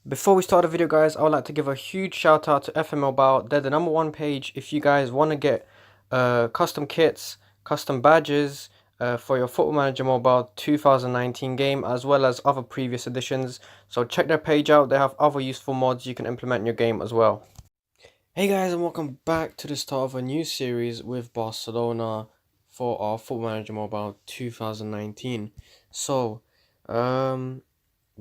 Before we start the video, guys, I would like to give a huge shout out to FMM Mobile. They're the #1 page if you guys want to get custom kits, custom badges for your Football Manager Mobile 2019 game, as well as other previous editions. So check their page out. They have other useful mods you can implement in your game as well. Hey guys, and welcome back to the start of a new series with Barcelona for our Football Manager Mobile 2019. So,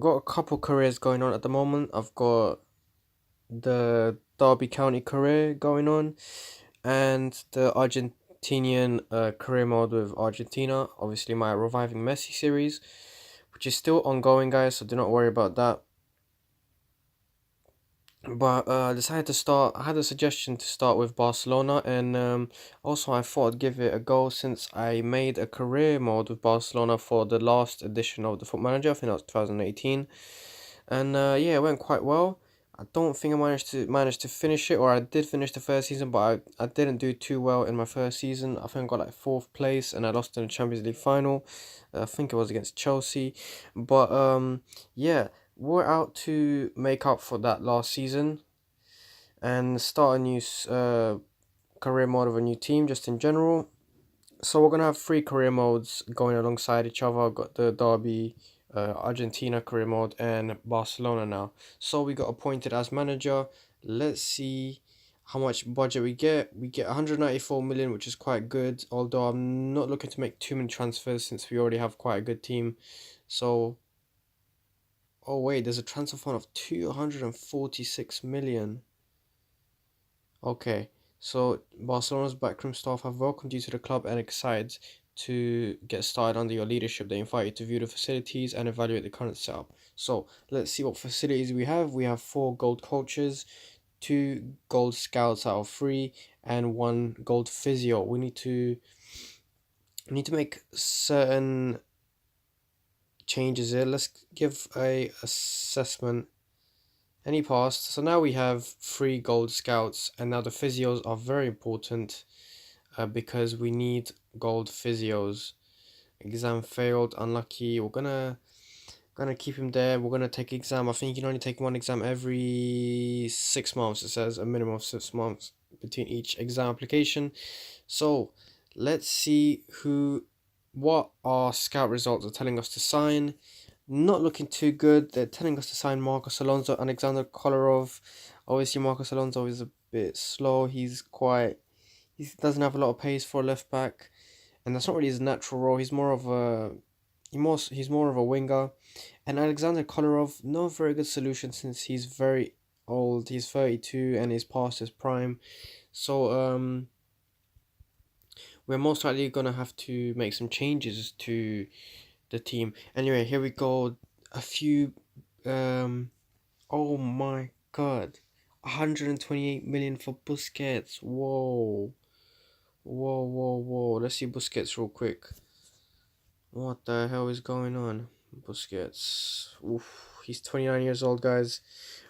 got a couple careers going on at the moment. I've got the Derby County career going on and the Argentinian career mode with Argentina. Obviously, my Reviving Messi series, which is still ongoing, guys, so do not worry about that. But I decided to start. I had a suggestion to start with Barcelona, and also I thought I'd give it a go since I made a career mode with Barcelona for the last edition of the Foot Manager. I think that was 2018, and yeah, it went quite well. I don't think I managed to finish it, or I did finish the first season, but I didn't do too well in my first season. I think I got like fourth place, and I lost in the Champions League final. I think it was against Chelsea, but yeah, we're out to make up for that last season and start a new career mode of a new team just in general. So we're gonna have three career modes going alongside each other. I've got the Derby, Argentina career mode, and Barcelona now. So we got appointed as manager. Let's see how much budget we get. We get 194 million, which is quite good. Although I'm not looking to make too many transfers since we already have quite a good team. So, oh wait, there's a transfer fund of 246 million. Okay, so Barcelona's backroom staff have welcomed you to the club and excited to get started under your leadership. They invite you to view the facilities and evaluate the current setup. So let's see what facilities we have. We have 4 gold coaches, 2 gold scouts out of 3, and 1 gold physio. We need to make certain changes here. Let's give a assessment. And he passed. So now we have 3 gold scouts, and now the physios are very important because we need gold physios. Exam failed, unlucky. We're gonna keep him there. We're gonna take exam. I think you can only take one exam every 6 months. It says a minimum of 6 months between each exam application. So let's see what our scout results are telling us to sign. Not looking too good. They're telling us to sign Marcos Alonso and Alexander Kolarov. Obviously, Marcos Alonso is a bit slow. He doesn't have a lot of pace for a left back, and that's not really his natural role. He's more of a winger. And Alexander Kolarov, no very good solution since he's very old. He's 32 and he's past his prime. So we're most likely gonna have to make some changes to the team. Anyway, here we go. A few oh my god. 128 million for Busquets. Whoa. Whoa. Let's see Busquets real quick. What the hell is going on? Busquets. Oof. He's 29 years old, guys.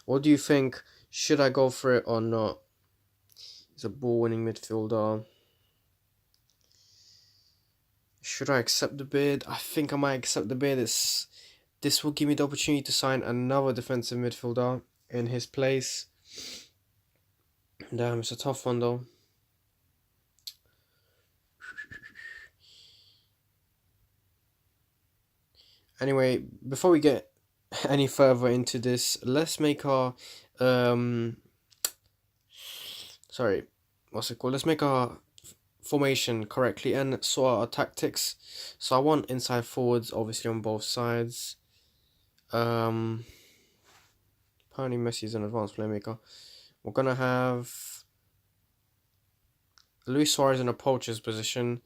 What do you think? Should I go for it or not? He's a ball-winning midfielder. Should I accept the bid? I think I might accept the bid. This will give me the opportunity to sign another defensive midfielder in his place. Damn, it's a tough one though. Anyway, before we get any further into this, let's make our sorry, what's it called? Let's make our formation correctly and sort out our tactics. So I want inside forwards, obviously on both sides. Apparently Messi is an advanced playmaker. We're gonna have Luis Suarez in a poacher's position,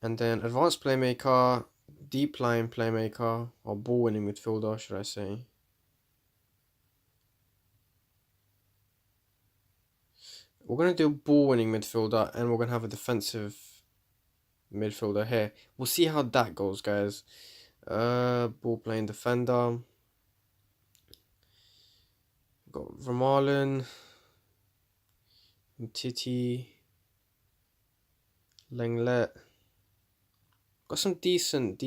and then advanced playmaker, deep line playmaker, or ball winning midfielder, should I say. We're going to do ball winning midfielder, and we're going to have a defensive midfielder here. We'll see how that goes, guys. Ball playing defender. Got Vermaelen, Titi, Lenglet. Got some decent.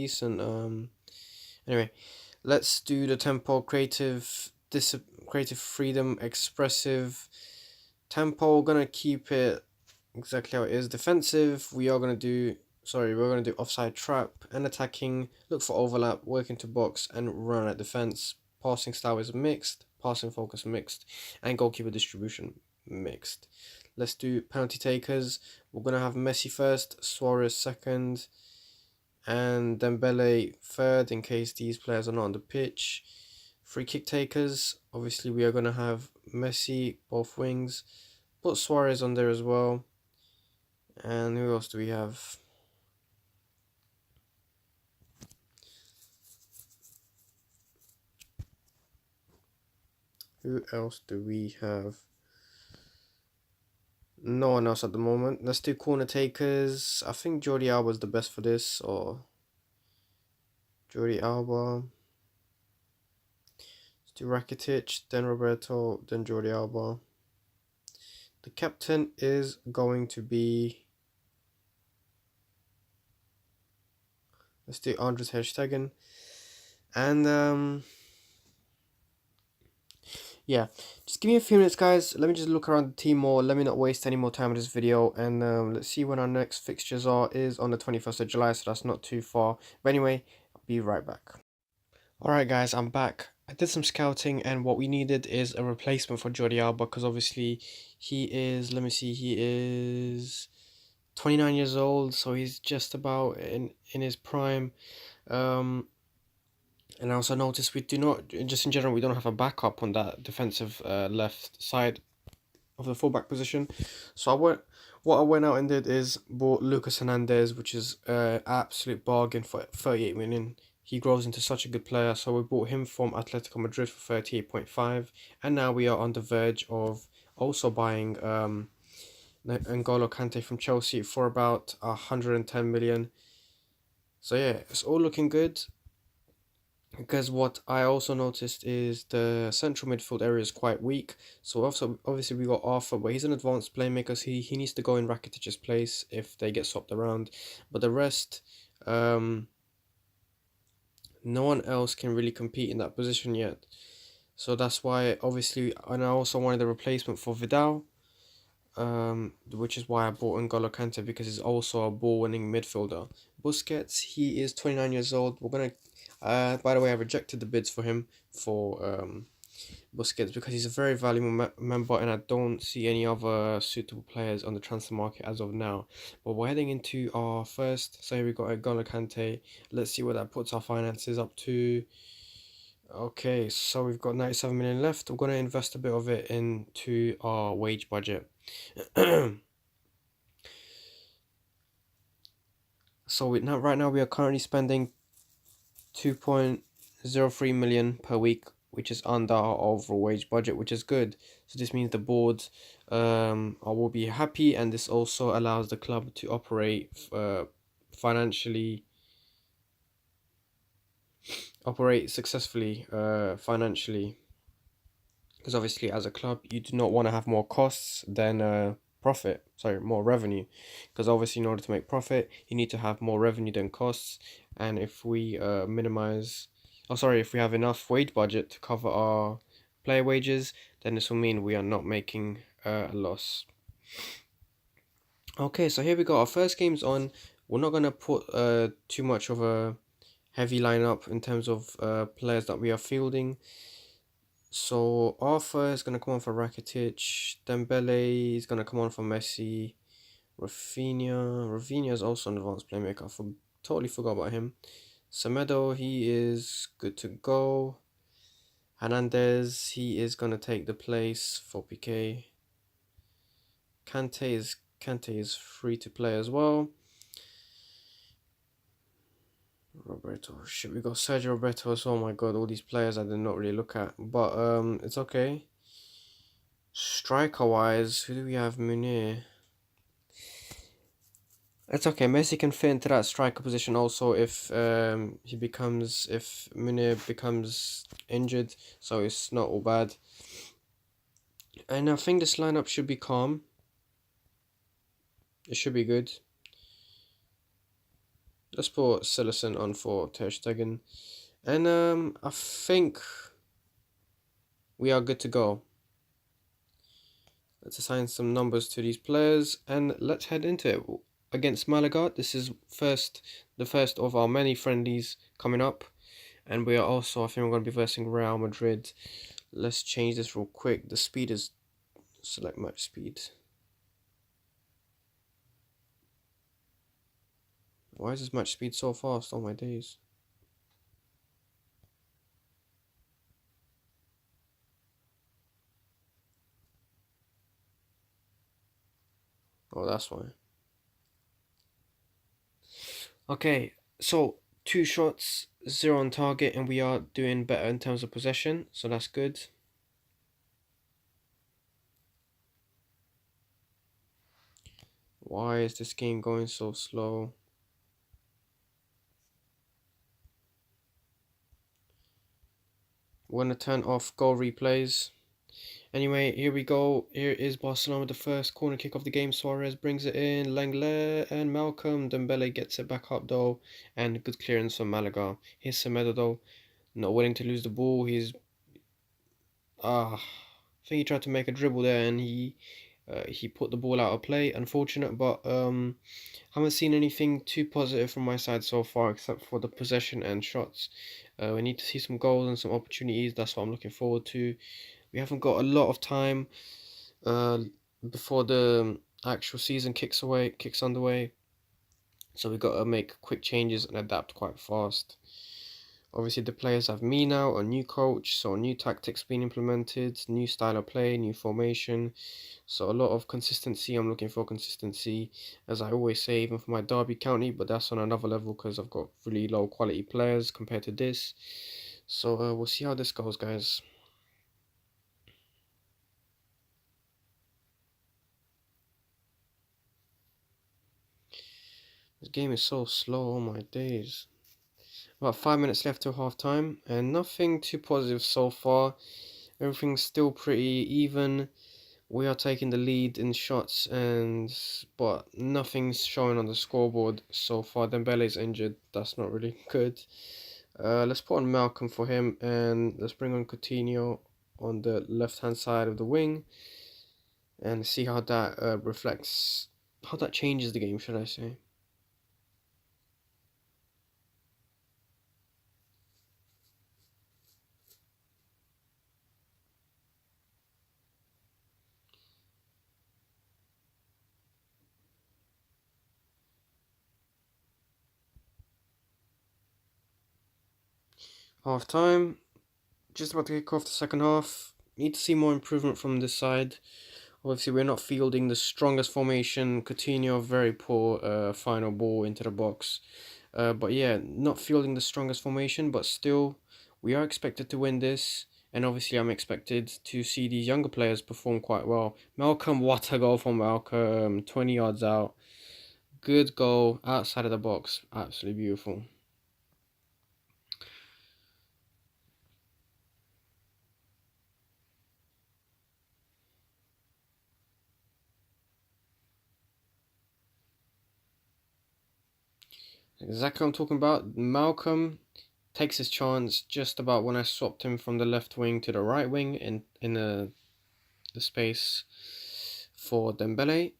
Anyway, let's do the tempo creative creative freedom, expressive tempo. Gonna keep it exactly how it is. Defensive, we're gonna do offside trap and attacking. Look for overlap, work into box, and run at defense. Passing style is mixed, passing focus mixed, and goalkeeper distribution mixed. Let's do penalty takers. We're gonna have Messi first, Suarez second, and Dembele third in case these players are not on the pitch. Free kick takers, obviously we are gonna have Messi both wings. Put Suarez on there as well. And who else do we have? Who else do we have? No one else at the moment. Let's do corner takers. I think Jordi Alba is the best for this, or Jordi Alba. Let's do Rakitic, then Roberto, then Jordi Alba. The captain is going to be... Let's do Andres Hashtaggen. And yeah, just give me a few minutes, guys. Let me just look around the team more. Let me not waste any more time with this video. And let's see when our next fixtures is on the 21st of July, so that's not too far. But anyway, I'll be right back. Alright guys, I'm back. I did some scouting, and what we needed is a replacement for Jordi Alba, because obviously he is, let me see, he is 29 years old, so he's just about in his prime. And I also noticed we do not, just in general, we don't have a backup on that defensive left side of the fullback position. So what I went out and did is bought Lucas Hernandez, which is an absolute bargain for 38 million. He grows into such a good player, so we bought him from Atletico Madrid for 38.5, and now we are on the verge of also buying N'Golo Kante from Chelsea for about 110 million. So yeah, it's all looking good. Because what I also noticed is the central midfield area is quite weak. So also obviously we got Arthur, but he's an advanced playmaker, so he needs to go in Rakitic's place if they get swapped around. But the rest, no one else can really compete in that position yet. So that's why obviously, and I also wanted a replacement for Vidal, which is why I bought N'Golo Kante, because he's also a ball-winning midfielder. Busquets, he is 29 years old. We're gonna by the way, I rejected the bids for him for Busquets because he's a very valuable member, and I don't see any other suitable players on the transfer market as of now. But we're heading into our first, so here we got N'Golo Kante. Let's see what that puts our finances up to. Okay, so we've got 97 million left. We're going to invest a bit of it into our wage budget. So right now we are currently spending 2.03 million per week, which is under our overall wage budget, which is good. So this means the board will be happy, and this also allows the club to operate successfully financially, because obviously as a club you do not want to have more costs than more revenue, because obviously in order to make profit you need to have more revenue than costs. And if we if we have enough wage budget to cover our player wages, then this will mean we are not making a loss. Okay, so here we go, our first game's on. We're not going to put too much of a heavy lineup in terms of players that we are fielding. So Arthur is going to come on for Rakitic. Dembele is going to come on for Messi. Rafinha is also an advanced playmaker. Totally forgot about him. Semedo, he is good to go. Hernandez, he is going to take the place for Piqué. Kante is free to play as well. Roberto, shit, we got Sergio Roberto as well. Oh my god, all these players I did not really look at, but it's okay. Striker wise, who do we have? Munir. It's okay. Messi can fit into that striker position also if Munir becomes injured, so it's not all bad. And I think this lineup should be calm. It should be good. Let's put Sillerson on for Ter Stegen. And I think we are good to go. Let's assign some numbers to these players and let's head into it. Against Malaga, this is the first of our many friendlies coming up, and we are also, I think we're going to be versing Real Madrid. Let's change this real quick. The speed is select match speed. Why is this match speed so fast? Oh my days. Oh, that's why. Okay, so 2 shots, 0 on target, and we are doing better in terms of possession, so that's good. Why is this game going so slow? We're gonna turn off goal replays. Anyway, here we go. Here is Barcelona with the first corner kick of the game. Suarez brings it in. Lenglet and Malcolm. Dembele gets it back up though. And good clearance from Malaga. Here's Semedo though. Not willing to lose the ball. He's I think he tried to make a dribble there and he put the ball out of play. Unfortunate, but haven't seen anything too positive from my side so far except for the possession and shots. We need to see some goals and some opportunities. That's what I'm looking forward to. We haven't got a lot of time uh, before the actual season kicks underway. So we've got to make quick changes and adapt quite fast. Obviously, the players have me now, a new coach, so new tactics being implemented, new style of play, new formation. So a lot of consistency. I'm looking for consistency, as I always say, even for my Derby County. But that's on another level because I've got really low quality players compared to this. So we'll see how this goes, guys. This game is so slow. Oh my days. About 5 minutes left till half time, and nothing too positive so far. Everything's still pretty even. We are taking the lead in shots, but nothing's showing on the scoreboard so far. Dembele's injured. That's not really good. Let's put on Malcolm for him, and let's bring on Coutinho on the left-hand side of the wing, and see how that how that changes the game, should I say. Half time. Just about to kick off the second half. Need to see more improvement from this side. Obviously, we're not fielding the strongest formation. Coutinho, very poor final ball into the box. But yeah, not fielding the strongest formation, but still, we are expected to win this. And obviously, I'm expected to see these younger players perform quite well. Malcolm, what a goal from Malcolm. 20 yards out. Good goal outside of the box. Absolutely beautiful. Exactly what I'm talking about. Malcolm takes his chance just about when I swapped him from the left wing to the right wing in the space for Dembele.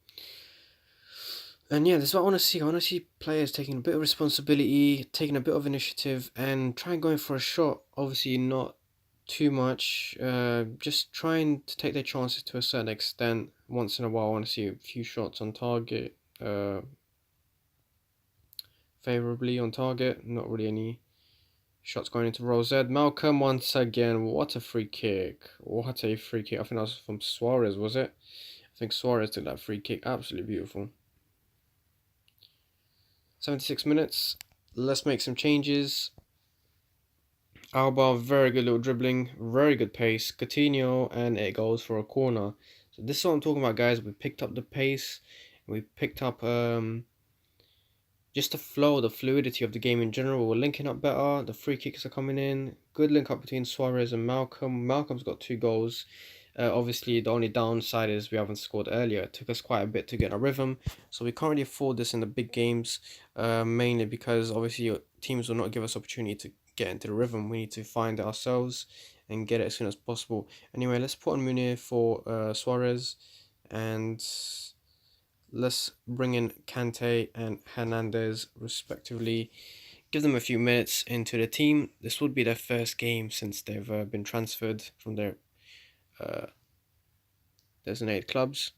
And yeah, this is what I want to see. I want to see players taking a bit of responsibility, taking a bit of initiative, and trying going for a shot. Obviously, not too much. Just trying to take their chances to a certain extent. Once in a while, I want to see a few shots on target. Favorably on target. Not really any shots going into row Z. Malcolm once again. What a free kick. What a free kick. I think that was from Suarez, was it? I think Suarez took that free kick. Absolutely beautiful. 76 minutes. Let's make some changes. Alba, very good little dribbling. Very good pace. Coutinho, and it goes for a corner. So this is what I'm talking about, guys. We picked up the pace. We picked up just the flow, the fluidity of the game in general. We're linking up better. The free kicks are coming in. Good link up between Suarez and Malcolm. Malcolm's got 2 goals. Obviously, the only downside is we haven't scored earlier. It took us quite a bit to get a rhythm. So we can't really afford this in the big games. Mainly because obviously teams will not give us opportunity to get into the rhythm. We need to find it ourselves. and get it as soon as possible. Anyway, let's put on Munir for Suarez, and let's bring in Kante and Hernandez respectively. Give them a few minutes into the team. This would be their first game since they've been transferred from their uh, designated clubs.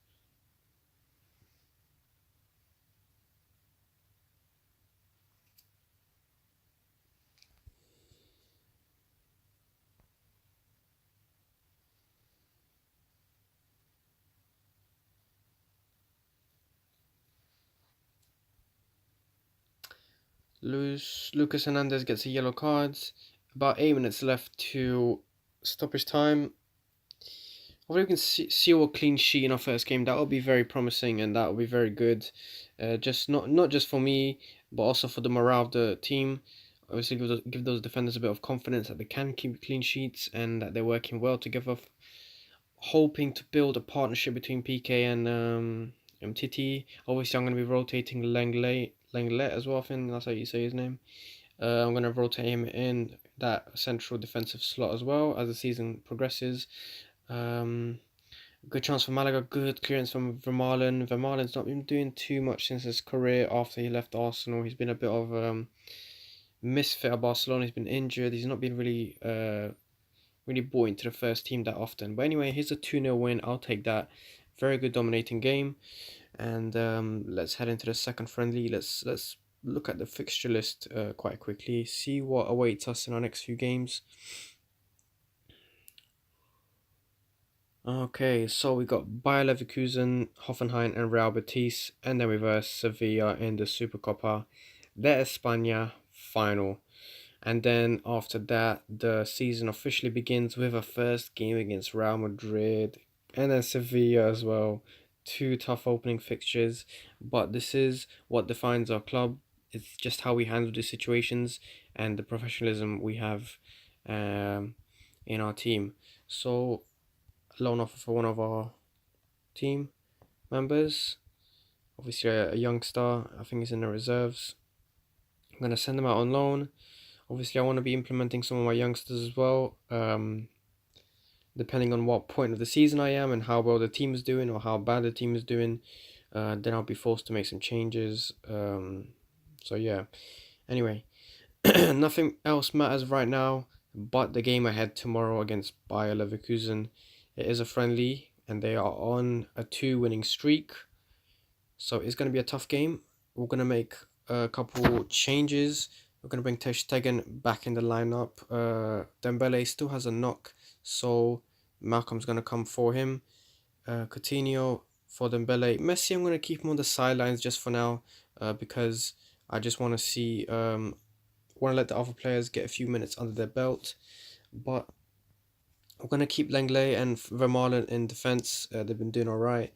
Lucas Hernandez gets a yellow card. About 8 minutes left to stoppage time. Hopefully we can seal a clean sheet in our first game. That would be very promising and that would be very good. Just not just for me, but also for the morale of the team. Obviously, give those defenders a bit of confidence that they can keep clean sheets and that they're working well together. Hoping to build a partnership between PK and MTT. Obviously, I'm going to be rotating Lenglet as well. I think that's how you say his name. I'm going to rotate him in that central defensive slot as well as the season progresses. Good chance for Malaga, good clearance from Vermaelen. Vermaelen's not been doing too much since his career after he left Arsenal. He's been a bit of misfit at Barcelona. He's been injured. He's not been really brought into the first team that often. But anyway, here's a 2-0 win. I'll take that. Very good dominating game. And let's head into the second friendly. Let's look at the fixture list quite quickly. See what awaits us in our next few games. Okay, so we got Bayer Leverkusen, Hoffenheim, and Real Betis, and then we verse Sevilla in the Supercopa de España final. And then after that, the season officially begins with a first game against Real Madrid and then Sevilla as well. Two tough opening fixtures, but this is what defines our club. It's just how we handle the situations and the professionalism we have in our team. So, loan offer for one of our team members. Obviously, a youngster. I think he's in the reserves. I'm going to send him out on loan. Obviously, I want to be implementing some of my youngsters as well. Depending on what point of the season I am and how well the team is doing or how bad the team is doing, then I'll be forced to make some changes. So yeah. Anyway, nothing else matters right now but the game ahead tomorrow against Bayer Leverkusen. It is a friendly and they are on a 2-winning streak. So it's going to be a tough game. We're going to make a couple changes. We're going to bring Ter Stegen back in the lineup. Dembele still has a knock, so Malcolm's going to come for him. Coutinho for Dembele. Messi, I'm going to keep him on the sidelines just for now because I just want to see, want to let the other players get a few minutes under their belt. But I'm going to keep Lenglet and Vermaelen in defense. They've been doing all right.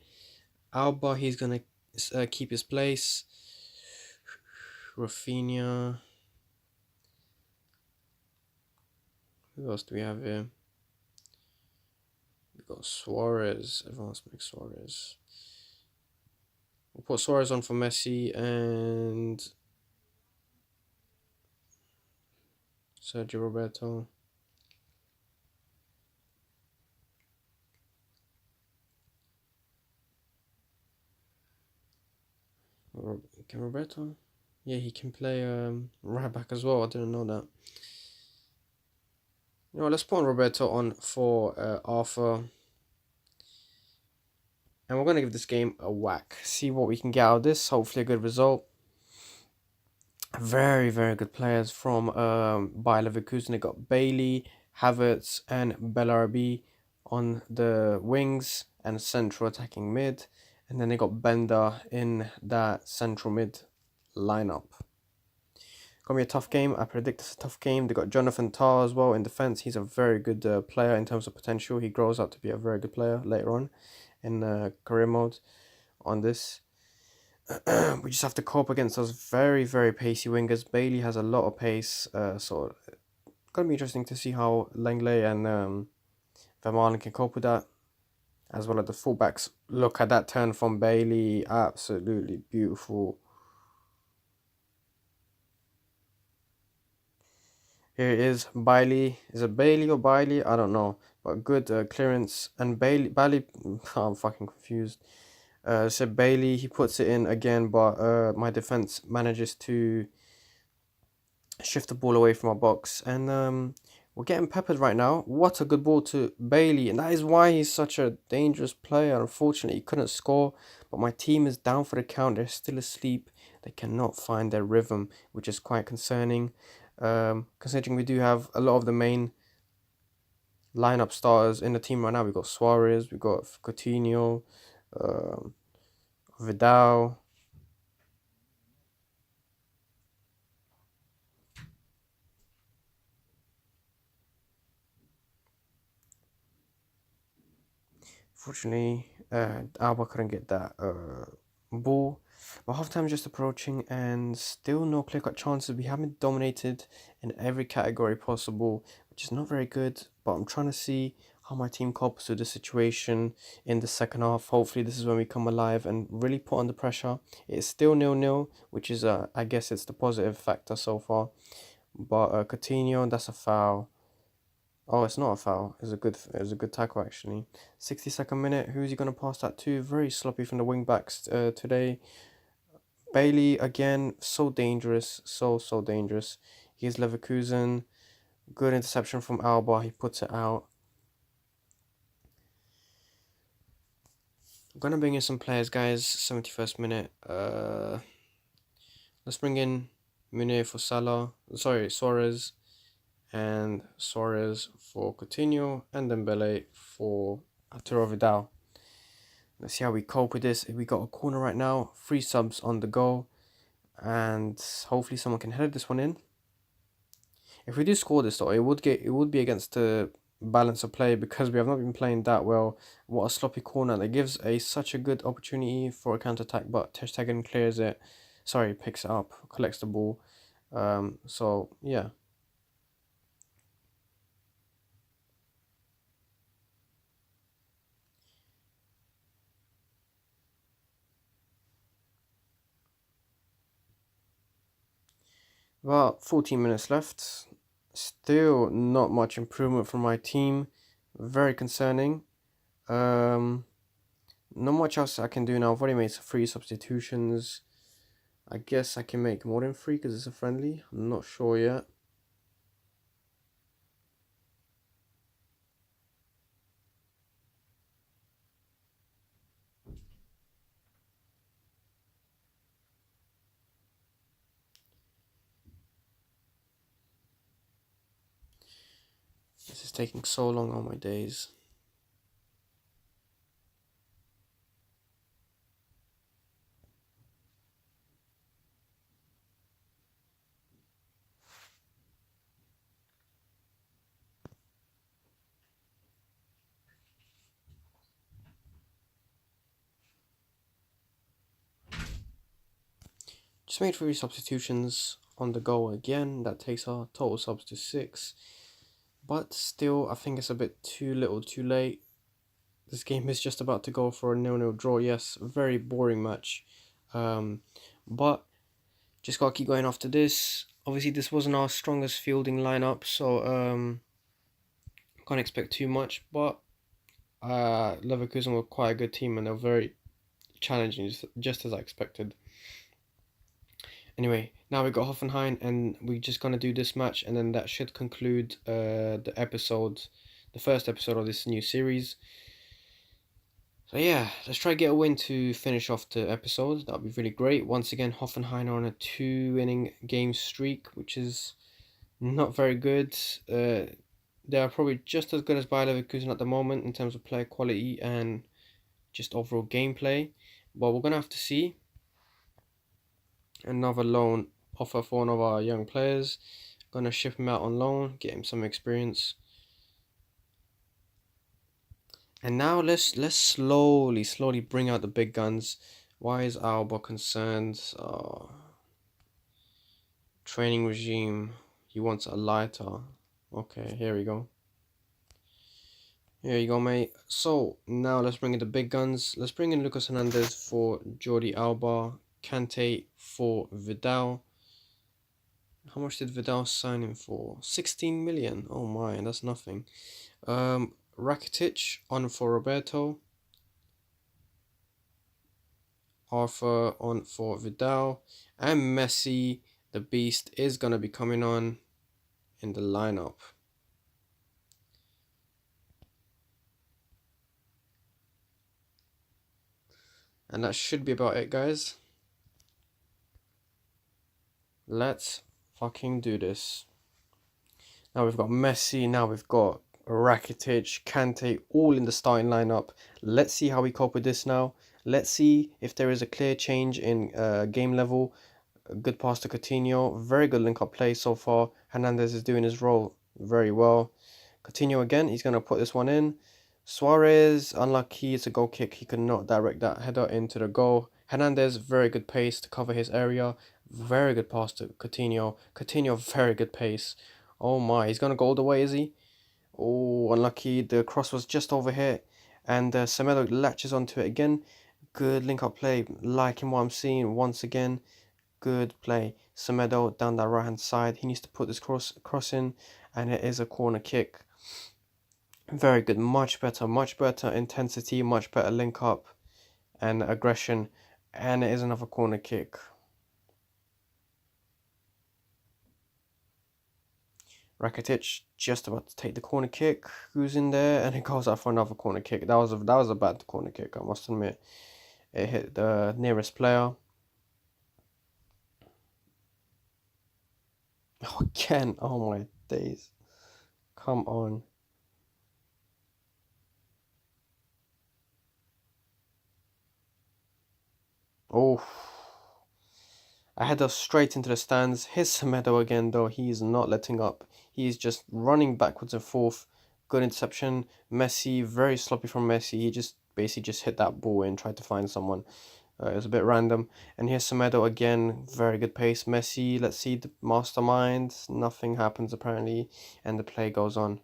Alba, he's going to keep his place. Rafinha. Who else do we have here? We've got Suarez. Everyone wants to make Suarez. We'll put Suarez on for Messi and Sergio Roberto. Can Roberto? Yeah, he can play right back as well. I didn't know that. You know, let's put Roberto on for Arthur. And we're going to give this game a whack. See what we can get out of this. Hopefully a good result. Very, very good players from Bayer Leverkusen. They got Bailey, Havertz, and Bellarbi on the wings and central attacking mid. And then they got Bender in that central mid lineup. Gonna be a tough game. I predict it's a tough game. They got Jonathan Tah as well in defense. He's a very good player in terms of potential. He grows up to be a very good player later on in career mode on this. We just have to cope against those very, very pacey wingers. Bailey has a lot of pace, so it's gonna be interesting to see how Langley and Vermaelen can cope with that, as well as the fullbacks. Look at that turn from Bailey, absolutely beautiful. Here it is, Bailey. Is it Bailey or Bailey? I don't know. But good clearance. And Bailey, I'm fucking confused. Said Bailey, he puts it in again, but my defense manages to shift the ball away from our box. And we're getting peppered right now. What a good ball to Bailey. And that is why he's such a dangerous player. Unfortunately, he couldn't score. But my team is down for the count. They're still asleep. They cannot find their rhythm, which is quite concerning. Considering we do have a lot of the main lineup starters in the team right now. We got Suarez, we got Coutinho, um, Vidal. Fortunately, Alba couldn't get that ball. But halftime is just approaching, and still no clear-cut chances. We haven't dominated in every category possible, which is not very good. But I'm trying to see how my team copes with the situation in the second half. Hopefully, this is when we come alive and really put under pressure. It's still 0-0, which is I guess it's the positive factor so far. But Coutinho, that's a foul. Oh, it's not a foul. It was a good tackle actually. 62nd minute. Who's he gonna pass that to? Very sloppy from the wing backs today. Bailey again, so dangerous, so dangerous. Here's Leverkusen. Good interception from Alba. He puts it out. I'm gonna bring in some players, guys. 71st minute. Let's bring in Munir for Salah. Sorry, Suarez. And Suarez for Coutinho. And Dembele for Arturo Vidal. Let's see how we cope with this. We got a corner right now. 3 subs on the go. And hopefully someone can head this one in. If we do score this though, it would be against the balance of play because we have not been playing that well. What a sloppy corner. That gives such a good opportunity for a counter attack, but Ter Stegen clears it. Sorry, picks it up, collects the ball. So yeah. About 14 minutes left. Still not much improvement from my team. Very concerning. Um, Not much else I can do now. I've already made 3 substitutions. I guess I can make more than 3 because it's a friendly. I'm not sure yet. This is taking so long on my days. Just made 3 substitutions on the go again. That takes our total subs to 6. But still, I think it's a bit too little too late. This game is just about to go for a 0-0 draw. Yes, very boring match. But just gotta keep going after this. Obviously, this wasn't our strongest fielding lineup, so can't expect too much. But Leverkusen were quite a good team and they're very challenging, just as I expected. Anyway, now we got Hoffenheim, and we're just gonna do this match, and then that should conclude the episode, the first episode of this new series. So yeah, let's try to get a win to finish off the episode. That'd be really great. Once again, Hoffenheim are on a 2-winning game streak, which is not very good. They are probably just as good as Bayer Leverkusen at the moment in terms of player quality and just overall gameplay. But we're gonna have to see. Another loan offer for one of our young players. Gonna ship him out on loan, get him some experience. And now let's slowly bring out the big guns. Why is Alba concerned? Training regime. He wants a lighter. Okay, here we go. Here you go, mate. So now let's bring in the big guns. Let's bring in Lucas Hernandez for Jordi Alba, Kante for Vidal, How much did Vidal sign him for? 16 million. Oh my, that's nothing. Rakitic on for Roberto. Arthur on for Vidal. And Messi, the beast, is going to be coming on in the lineup. And that should be about it, guys. Let's fucking do this. Now we've got Messi, now we've got Rakitic, Kante, all in the starting lineup. Let's see how we cope with this now. Let's see if there is a clear change in game level. A good pass to Coutinho, very good link-up play so far. Hernandez is doing his role very well. Coutinho again, he's going to put this one in. Suarez, unlucky, it's a goal kick. He could not direct that header into the goal. Hernandez, very good pace to cover his area. Very good pass to Coutinho. Coutinho, very good pace. Oh my, he's going to go all the way, is he? Oh, unlucky. The cross was just over here. And Semedo latches onto it again. Good link-up play. Liking what I'm seeing once again. Good play. Semedo down that right-hand side. He needs to put this cross in. And it is a corner kick. Very good. Much better intensity. Much better link-up and aggression. And it is another corner kick. Rakitic just about to take the corner kick. Who's in there? And it goes out for another corner kick. That was a bad corner kick, I must admit. It hit the nearest player. Oh, again. Oh my days. Come on. Oh. I head us straight into the stands. Here's Semedo again, though. He's not letting up. He's just running backwards and forth. Good interception. Messi, very sloppy from Messi. He just basically just hit that ball and tried to find someone. It was a bit random. And here's Semedo again. Very good pace. Messi, let's see the mastermind. Nothing happens apparently. And the play goes on.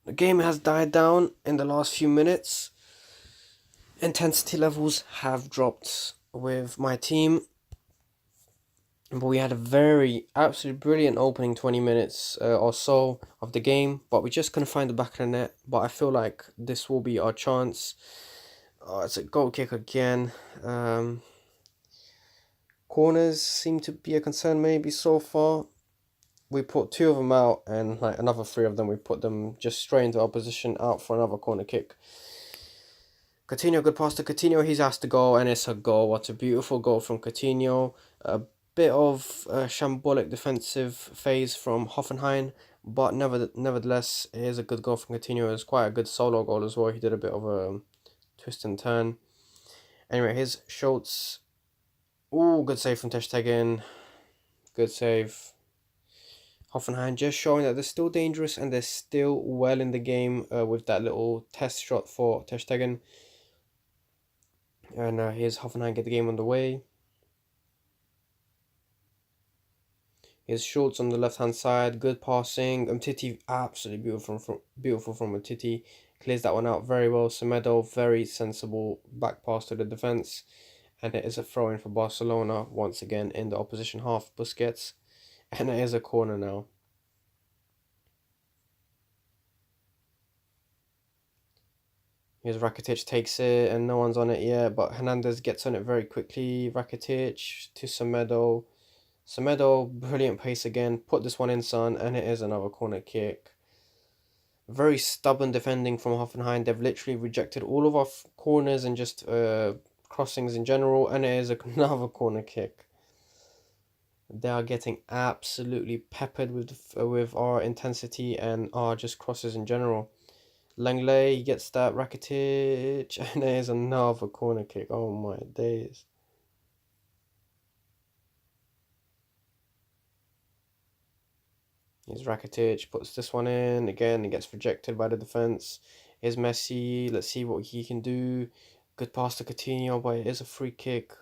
The game has died down in the last few minutes. Intensity levels have dropped with my team. But we had a very, absolutely brilliant opening 20 minutes or so of the game. But we just couldn't find the back of the net. But I feel like this will be our chance. Oh, it's a goal kick again. Corners seem to be a concern maybe so far. We put two of them out, and like another three of them, we put them just straight into opposition out for another corner kick. Coutinho, good pass to Coutinho. He's asked to go, and it's a goal. What a beautiful goal from Coutinho. A bit of a shambolic defensive phase from Hoffenheim, but nevertheless, it is a good goal from Coutinho. It was quite a good solo goal as well. He did a bit of a twist and turn. Anyway, here's Schultz. Ooh, good save from Ter Stegen. Good save. Hoffenheim just showing that they're still dangerous and they're still well in the game with that little test shot for Ter Stegen. And here's Hoffenheim get the game on the way. Here's Schultz on the left-hand side. Good passing. Titi, absolutely beautiful from Titi. Clears that one out very well. Semedo, very sensible back pass to the defense. And it is a throw-in for Barcelona once again in the opposition half. Busquets. And it is a corner now. Here's Rakitic takes it and no one's on it yet, but Hernandez gets on it very quickly. Rakitic to Semedo. Semedo, brilliant pace again. Put this one in, son, and it is another corner kick. Very stubborn defending from Hoffenheim. They've literally rejected all of our corners and just crossings in general, and it is another corner kick. They are getting absolutely peppered with our intensity and our just crosses in general. Langley gets that. Rakitic, and there's another corner kick. Oh my days. Here's Rakitic, puts this one in. Again, it gets rejected by the defense. Here's Messi. Let's see what he can do. Good pass to Coutinho, but it is a free kick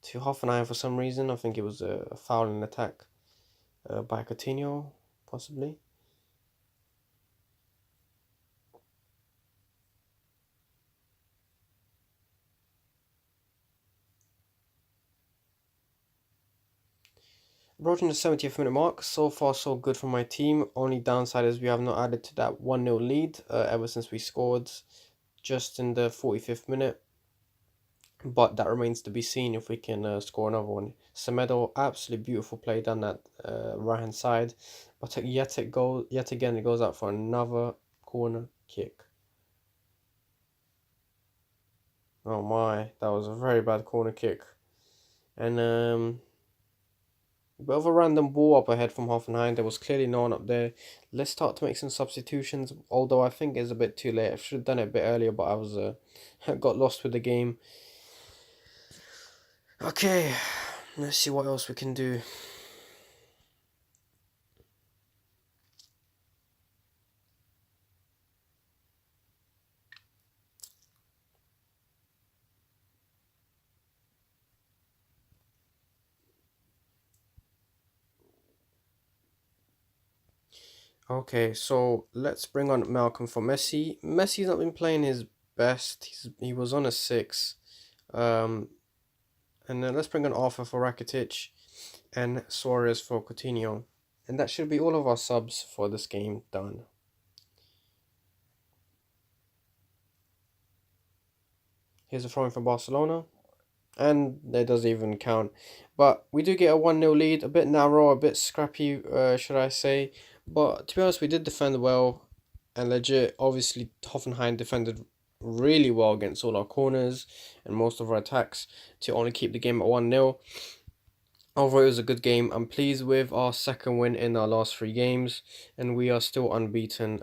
to Hoffenheim for some reason. I think it was a foul in attack by Coutinho, possibly. Approaching the 70th minute mark, so far so good for my team. Only downside is we have not added to that 1-0 lead ever since we scored just in the 45th minute. But that remains to be seen if we can score another one. Semedo, absolutely beautiful play down that right hand side. But yet again, it goes out for another corner kick. Oh my, that was a very bad corner kick. And bit of a random ball up ahead from Hoffenheim. There was clearly no one up there. Let's start to make some substitutions. Although I think it's a bit too late. I should have done it a bit earlier, but I was got lost with the game. Okay, let's see what else we can do. Okay, so let's bring on Malcolm for Messi. Messi's not been playing his best. He was on a 6. Um, and then let's bring on Arthur for Rakitic and Suarez for Coutinho. And that should be all of our subs for this game done. Here's a throw in for Barcelona. And that doesn't even count. But we do get a 1-0 lead, a bit narrow, a bit scrappy, should I say. But to be honest, we did defend well and legit. Obviously, Hoffenheim defended really well against all our corners and most of our attacks to only keep the game at 1-0. Overall, it was a good game. I'm pleased with our second win in our last 3 games, and we are still unbeaten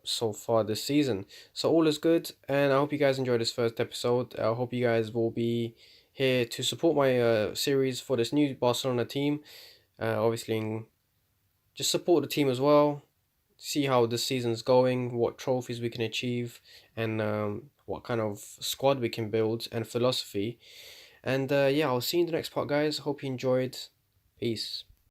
so far this season. So all is good, and I hope you guys enjoyed this first episode. I hope you guys will be here to support my series for this new Barcelona team. Obviously, just support the team as well. See how this season's going, what trophies we can achieve, and what kind of squad we can build and philosophy. And yeah, I'll see you in the next part, guys. Hope you enjoyed. Peace.